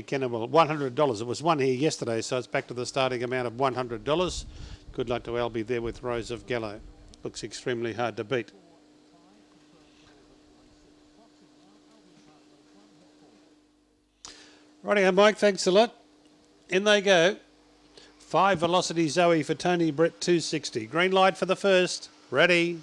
Kennewell, $100. It was one here yesterday, so it's back to the starting amount of $100. Good luck to Albie there with Rose of Gallo. Looks extremely hard to beat. Righty, Mike, thanks a lot. In they go. 5 Velocity Zoe for Tony Brett, 260. Green light for the first. Ready.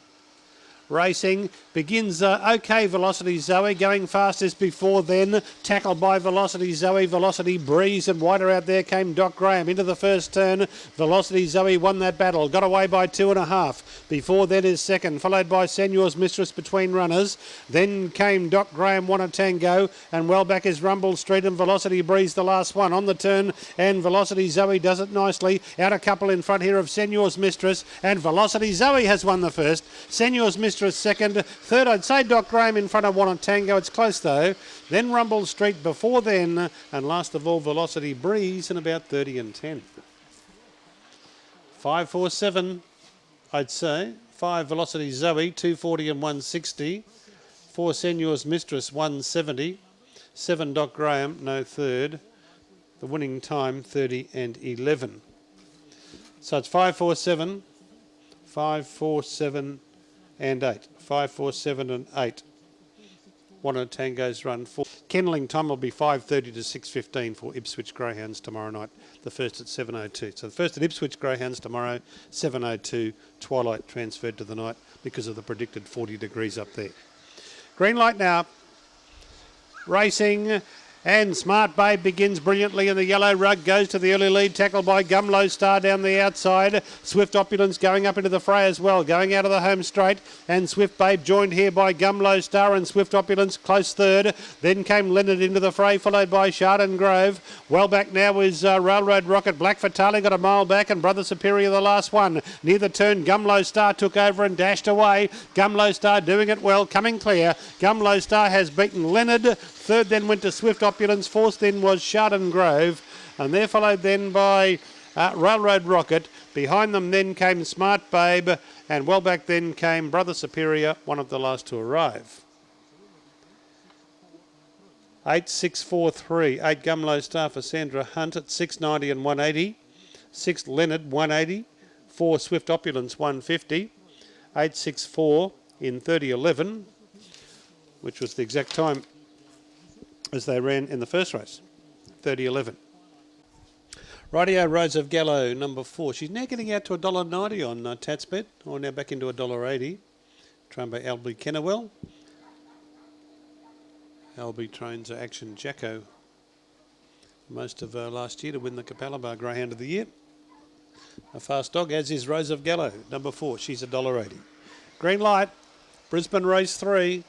Racing begins OK Velocity Zoe, going fast as before then, tackled by Velocity Zoe, Velocity Breeze, and wider out there came Doc Graham into the first turn. Velocity Zoe won that battle, got away by 2.5. Before then is second, followed by Senor's Mistress between runners. Then came Doc Graham, won a tango, and well back is Rumble Street and Velocity Breeze the last one on the turn, and Velocity Zoe does it nicely. Out a couple in front here of Senor's Mistress, and Velocity Zoe has won the first. Senor's Mistress second. Third, I'd say Doc Graham in front of One Tango. It's close though. Then Rumble Street before then. And last of all, Velocity Breeze in about 30 and 10. 5, 4, 7, I'd say. 5 Velocity Zoe, 240 and 160. 4 Senor's Mistress, 170. 7 Doc Graham, no third. The winning time, 30 and 11. So it's 5, 4, 7. 5, 4, 7 and 8. 5, 4, 7 and 8. One of Tango's run 4. Kenneling time will be 5:30 to 6:15 for Ipswich Greyhounds tomorrow night. The first at 7:02. So the first at Ipswich Greyhounds tomorrow, 7:02. Twilight transferred to the night because of the predicted 40 degrees up there. Green light now. Racing. And Smart Babe begins brilliantly in the yellow rug, goes to the early lead, tackled by Gumlow Star down the outside. Swift Opulence going up into the fray as well, going out of the home straight. And Swift Babe joined here by Gumlow Star and Swift Opulence close third. Then came Leonard into the fray, followed by Chardon Grove. Well back now is Railroad Rocket. Black Fatale got a mile back, and Brother Superior the last one. Near the turn, Gumlow Star took over and dashed away. Gumlow Star doing it well, coming clear. Gumlow Star has beaten Leonard. Third then went to Swift Opulence. Fourth then was Chardon Grove. And they're followed then by Railroad Rocket. Behind them then came Smart Babe. And well back then came Brother Superior, one of the last to arrive. 8, 6, 4, 3. 8 Gumlow Star for Sandra Hunt at 690 and 180. 6 Leonard, 180. 4 Swift Opulence, 150. 8, 6, 4 in 30:11, which was the exact time as they ran in the first race, 30:11. Rightio, Rose of Gallo, number 4. She's now getting out to $1.90 on Tatsbet, or now back into $1.80. Trained by Albie Kennewell. Albie trains Action Jacko most of last year to win the Capalaba Greyhound of the Year. A fast dog, as is Rose of Gallo, number 4. She's $1.80. Green light, Brisbane race 3.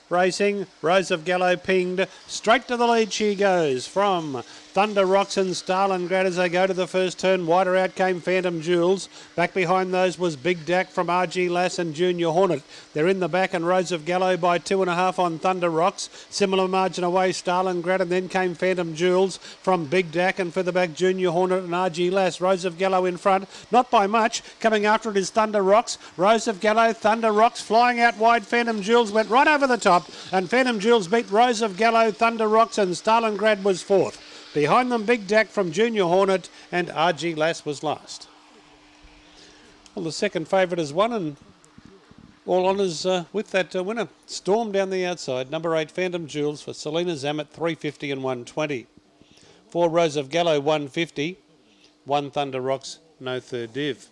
Racing, Rose of Gallo pinged. Straight to the lead she goes from Thunder Rocks and Stalingrad as they go to the first turn. Wider out came Phantom Jewels. Back behind those was Big Dak from RG Lass and Junior Hornet. They're in the back, and Rose of Gallo by 2.5 on Thunder Rocks. Similar margin away, Stalingrad, and then came Phantom Jewels from Big Dak, and further back Junior Hornet and RG Lass. Rose of Gallo in front, not by much. Coming after it is Thunder Rocks. Rose of Gallo, Thunder Rocks flying out wide. Phantom Jewels went right over the top, and Phantom Jewels beat Rose of Gallo, Thunder Rocks, and Stalingrad was fourth. Behind them, Big Dak from Junior Hornet, and RG Lass was last. Well, the second favourite has won, and all honours with that winner. Storm down the outside. Number 8, Phantom Jewels for Selena Zammit, 350 and 120. 4 Rose of Gallo, 150. 1 Thunder Rocks, no third div.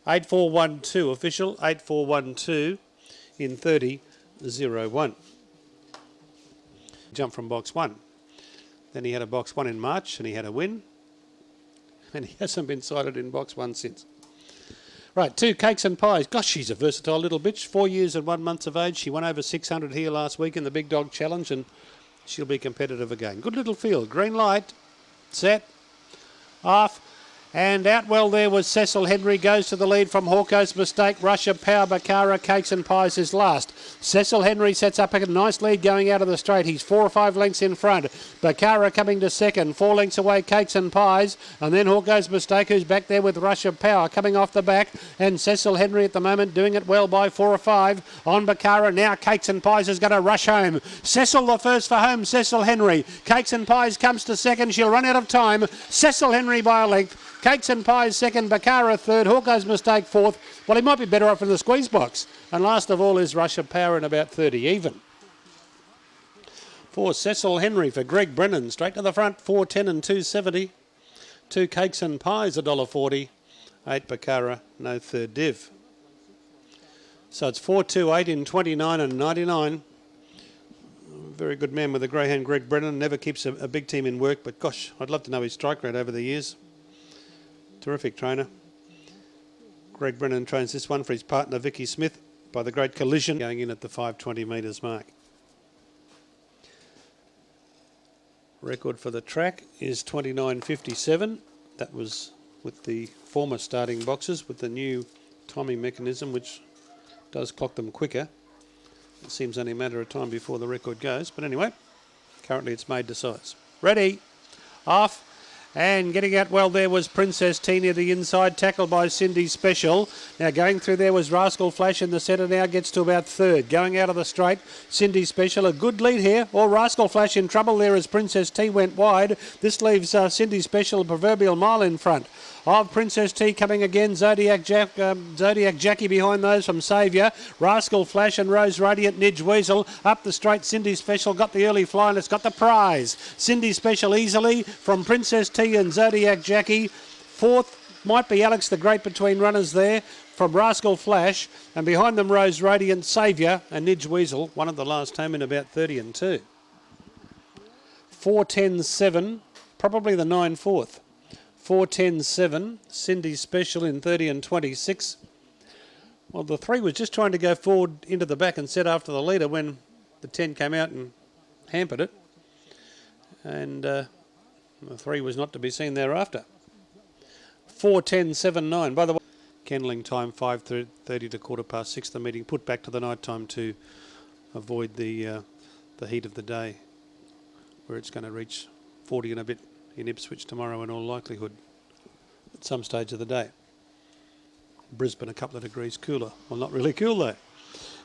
8412 official, 8412 in 30:01. Jump from box 1. Then he had a box 1 in March and he had a win. And he hasn't been sighted in box 1 since. Right, 2 Cakes and Pies. Gosh, she's a versatile little bitch. 4 years and 1 month of age. She won over 600 here last week in the Big Dog Challenge, and she'll be competitive again. Good little field. Green light. Set. Off. And out well there was Cecil Henry, goes to the lead from Hawko's Mistake. Rush of Power, Baccara, Cakes and Pies is last. Cecil Henry sets up a nice lead going out of the straight. He's 4 or 5 lengths in front. Baccara coming to second, 4 lengths away, Cakes and Pies. And then Hawko's Mistake, who's back there with Rush of Power coming off the back. And Cecil Henry at the moment doing it well by 4 or 5. On Baccara now, Cakes and Pies is going to rush home. Cecil the first for home, Cecil Henry. Cakes and Pies comes to second. She'll run out of time. Cecil Henry by a length. Cakes and Pies second, Baccara third, Hawko's Mistake fourth. Well, he might be better off in the squeeze box. And last of all is Rush of Power in about 30 even. For Cecil Henry for Greg Brennan, straight to the front, 4.10 and 2.70. 2 Cakes and Pies, $1.40. 8 Baccara, no third div. So it's 4.28 in 29 and 99. Very good man with the greyhound, Greg Brennan. Never keeps a big team in work, but gosh, I'd love to know his strike rate over the years. Terrific trainer. Greg Brennan trains this one for his partner Vicky Smith by the Great Collision, going in at the 520 metres mark. Record for the track is 29.57. That was with the former starting boxes with the new timing mechanism, which does clock them quicker. It seems only a matter of time before the record goes, but anyway, currently it's made to size. Ready, off. And getting out well there was Princess T near the inside, tackled by Cindy Special. Now going through there was Rascal Flash in the centre, now gets to about third. Going out of the straight, Cindy Special, a good lead here. Or Rascal Flash in trouble there as Princess T went wide. This leaves Cindy Special a proverbial mile in front of Princess T. Coming again, Zodiac Jackie behind those from Saviour. Rascal Flash and Rose Radiant, Nidge Weasel. Up the straight, Cindy Special got the early fly and it's got the prize. Cindy Special easily from Princess T and Zodiac Jackie. Fourth might be Alex the Great between runners there from Rascal Flash. And behind them, Rose Radiant, Saviour and Nidge Weasel. One of the last home in about 30 and 2. 4.10.7, probably the 9/4. 4.10.7, Cindy Special in 30 and 26. Well, the 3 was just trying to go forward into the back and set after the leader when the 10 came out and hampered it. And the 3 was not to be seen thereafter. 4.10.79. By the way, candling time 5:30 to 6:15. The meeting put back to the night time to avoid the heat of the day, where it's going to reach 40 and a bit in Ipswich tomorrow in all likelihood at some stage of the day. Brisbane a couple of degrees cooler. Well, not really cool though.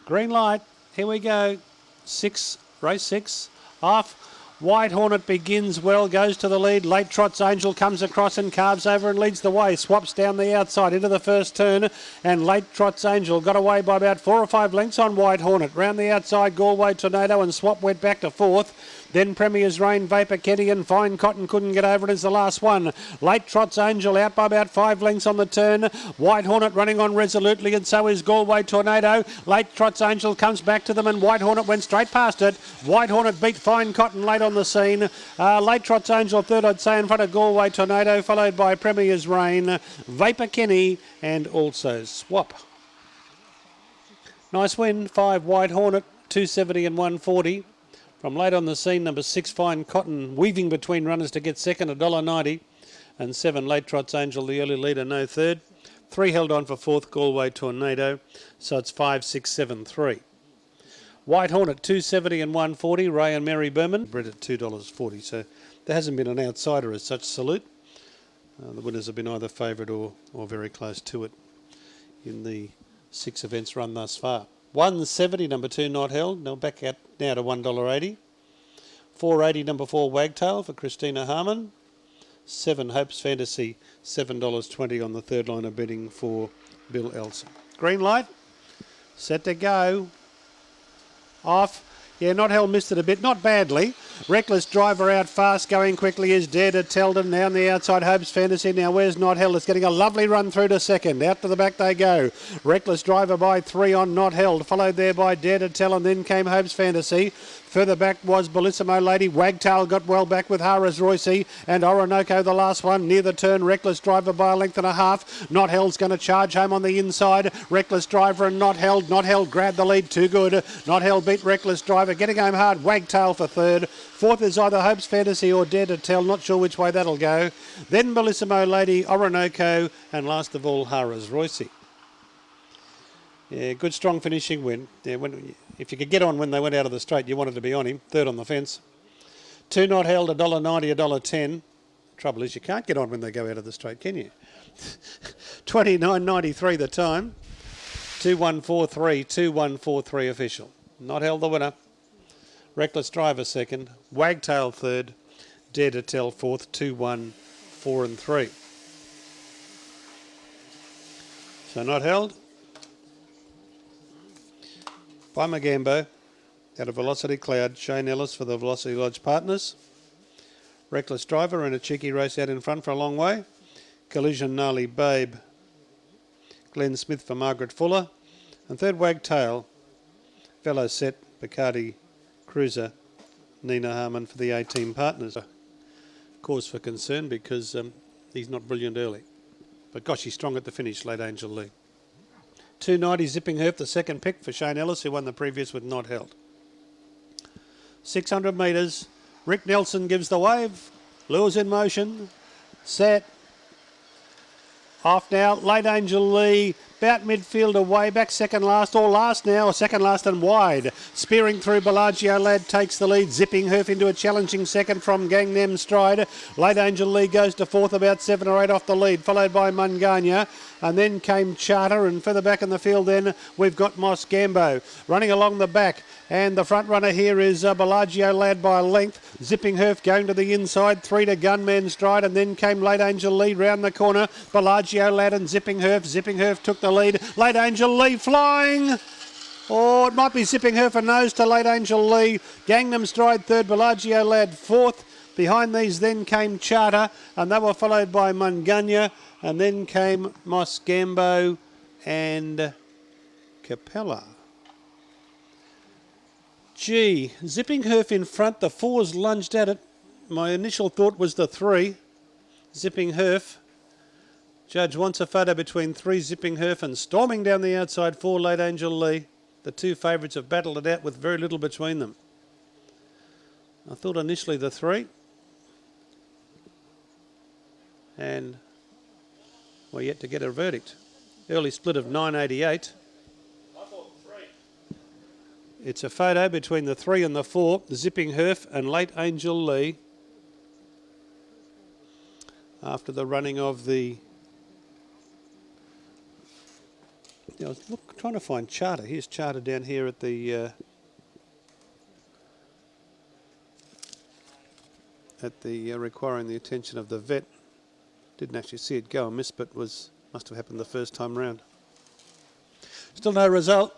Green light, here we go. 6, race 6, off. White Hornet begins well, goes to the lead. Late Trots Angel comes across and carves over and leads the way. Swaps down the outside into the first turn. And Late Trots Angel got away by about 4 or 5 lengths on White Hornet. Round the outside, Galway Tornado and Swap went back to 4th. Then Premier's Rain, Vapor Kenny and Fine Cotton couldn't get over it as the last one. Late Trots Angel out by about 5 lengths on the turn. White Hornet running on resolutely and so is Galway Tornado. Late Trots Angel comes back to them and White Hornet went straight past it. White Hornet beat Fine Cotton late on the scene. Late Trots Angel third, I'd say, in front of Galway Tornado, followed by Premier's Rain, Vapor Kenny and also Swap. Nice win, 5 White Hornet, 270 and 140. From late on the scene, number 6, Fine Cotton, weaving between runners to get second, $1.90. And 7, Late Trots Angel, the early leader, no third. 3 held on for 4th, Galway Tornado. So it's 5, 6, 7, 3. White Hornet, 270 and 140. Ray and Mary Berman, bred at $2.40. So there hasn't been an outsider as such. Salute. The winners have been either favourite or very close to it in the 6 events run thus far. 170, number 2, Not Held. Now back out now to $1.80. 480, number 4, Wagtail for Christina Harmon. 7, Hope's Fantasy, $7.20 on the third line of betting for Bill Elson. Green light, set to go. Off. Yeah, Not Held missed it a bit, not badly. Reckless Driver out fast, going quickly is Dare to Tell Them. Now on the outside, Hope's Fantasy. Now where's Not Held? It's getting a lovely run through to second. Out to the back they go. Reckless Driver by 3 on Not Held. Followed there by Dare to Tell, and then came Hope's Fantasy. Further back was Bellissimo Lady. Wagtail got well back with Hara's Royce and Orinoco the last one. Near the turn, Reckless Driver by a length and a half. Not Held's going to charge home on the inside. Reckless Driver and Not Held. Not Held grabbed the lead, too good. Not Held beat Reckless Driver. Getting home hard, Wagtail for third. Fourth is either Hope's Fantasy or Dare to Tell. Not sure which way that'll go. Then Bellissimo Lady, Orinoco, and last of all, Hara's Royce. Yeah, good strong finishing win. Yeah, if you could get on when they went out of the straight, you wanted to be on him. Third on the fence. 2 not held, $1.90, $1.10. Trouble is you can't get on when they go out of the straight, can you? 29.93 the time. 2143, 2143 official. Not held the winner. Reckless Driver second. Wagtail third. Dare to Tell fourth. 2, 1, 4 and 3. So not held. By Magambo. Out of Velocity Cloud. Shane Ellis for the Velocity Lodge partners. Reckless Driver in a cheeky race out in front for a long way. Collision Gnarly Babe. Glenn Smith for Margaret Fuller. And third Wagtail. Velo Set. Bacardi Cruiser. Nina Harmon for the A-team partners. Cause for concern because he's not brilliant early. But gosh, he's strong at the finish, Late Angel Lee. 290 Zipping Herf, the second pick for Shane Ellis, who won the previous with Not Held. 600 metres. Rick Nelson gives the wave. Lures in motion. Set. Off now. Late Angel Lee. About midfield away, back second last, or last now, or second last and wide. Spearing through, Bellagio Lad takes the lead. Zipping Herf into a challenging second from Gangnam Stride. Late Angel Lee goes to fourth, about 7 or 8 off the lead, followed by Munganya. And then came Charter, and further back in the field then we've got Moss Gambo running along the back. And the front runner here is Bellagio Lad by a length. Zipping Herf going to the inside, 3 to Gunman Stride, and then came Late Angel Lee round the corner. Bellagio Lad and Zipping Herf. Zipping Herf took the lead. Late Angel Lee flying. Oh, it might be Zipping Herf a nose to Late Angel Lee. Gangnam Stride third, Bellagio Lad fourth. Behind these then came Charter, and they were followed by Munganya, and then came Moss Gambo and Capella. Gee, Zipping Herf in front, the 4's lunged at it. My initial thought was the 3, Zipping Herf. Judge wants a photo between 3 Zipping Herf and storming down the outside 4 Late Angel Lee. The 2 favourites have battled it out with very little between them. I thought initially the 3. And we're yet to get a verdict. Early split of 9.88. I thought 3. It's a photo between the 3 and the 4, Zipping Herf and Late Angel Lee. After the running of the... I was trying to find Charter. Here's Charter down here at the... requiring the attention of the vet. Didn't actually see it go and miss, but must have happened the first time round. Still no result.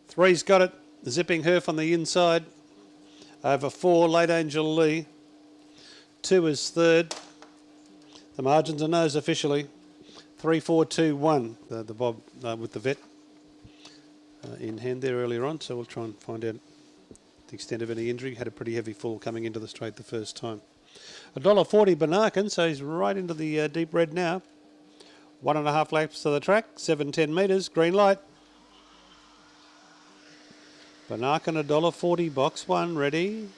Three's got it. Zipping Herf on the inside. Over 4, Late Angel Lee. 2 is third. The margins are nose officially. 3, 4, 2, 1. The Bob with the vet in hand there earlier on, so we'll try and find out the extent of any injury. Had a pretty heavy fall coming into the straight the first time. $1.40 Banarkin, so he's right into the deep red now. 1.5 laps to the track, 710 metres, green light. Banarkin $1.40, box 1, ready.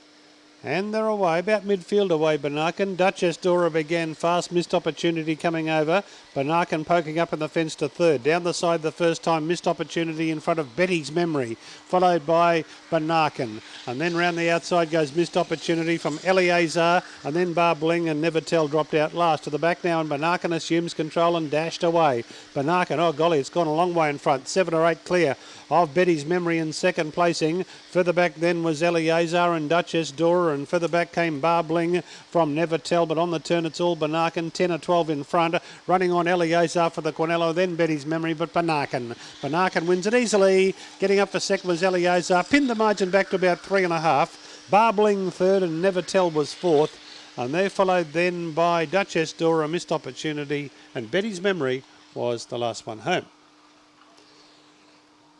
And they're away, about midfield away, Banarkin. Duchess Dora began fast, missed opportunity coming over. Banarkin poking up in the fence to third. Down the side the first time, missed opportunity in front of Betty's Memory, followed by Banarkin. And then round the outside goes missed opportunity from Eleazar, and then Barbling and Never Tell dropped out last. To the back now, and Banarkin assumes control and dashed away. Banarkin, oh golly, it's gone a long way in front. 7 or 8 clear of Betty's Memory in second placing. Further back then was Eleazar and Duchess Dora, and further back came Barbling from Never Tell, but on the turn it's all Banarkin, 10 or 12 in front, running on Eleazar for the Cornello, then Betty's Memory, but Banarkin. Banarkin wins it easily, getting up for second was Eleazar, pinned the margin back to about 3.5, Barbling third and Never Tell was fourth, and they're followed then by Duchess Dora, missed opportunity, and Betty's Memory was the last one home.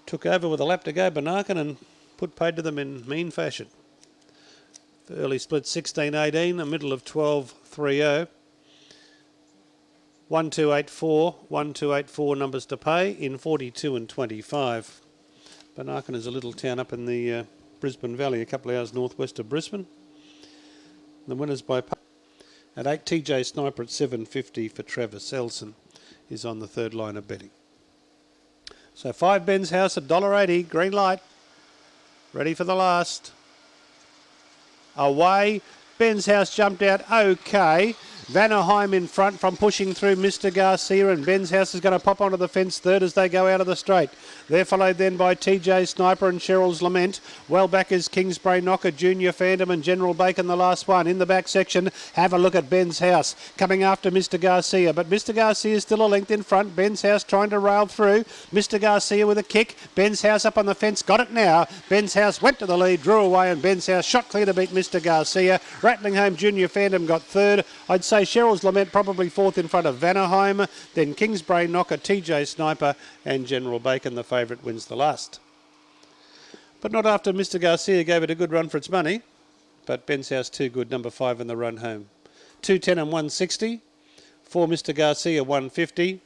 Took over with a lap to go, Banarkin, and put paid to them in mean fashion. Early split 16.18, a middle of 12.30. 1284, 1284 numbers to pay in 42 and 25. Banarkin is a little town up in the Brisbane Valley, a couple of hours northwest of Brisbane. The winners by at 8, TJ Sniper at $7.50 for Travis Elson is on the third line of betting. So 5 Ben's House at $1.80, green light. Ready for the last. Away. Ben's House jumped out okay. Vanaheim in front from pushing through Mr. Garcia, and Ben's House is going to pop onto the fence third as they go out of the straight. They're followed then by TJ Sniper and Cheryl's Lament. Well back is Kingsbury Knocker, Junior Phantom and General Bacon the last one. In the back section, have a look at Ben's House coming after Mr. Garcia, but Mr. Garcia is still a length in front. Ben's House trying to rail through. Mr. Garcia with a kick. Ben's House up on the fence, got it now. Ben's House went to the lead, drew away, and Ben's House shot clear to beat Mr. Garcia. Rattling home Junior Phantom got third. I'd say Cheryl's Lament probably fourth in front of Vanaheim. Then Kingsbury Knocker, TJ Sniper and General Bacon, the favourite, wins the last. But not after Mr. Garcia gave it a good run for its money. But Ben's House too good, number 5 in the run home. 210 and 160. 4 Mr. Garcia 150.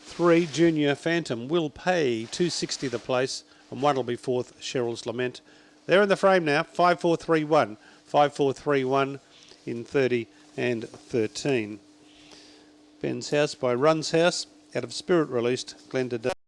3 Junior Phantom will pay 260 the place, and 1 will be fourth, Cheryl's Lament. They're in the frame now, 5431. 5431 in 30 and 13. Ben's House by Run's House, out of Spirit released, Glenda.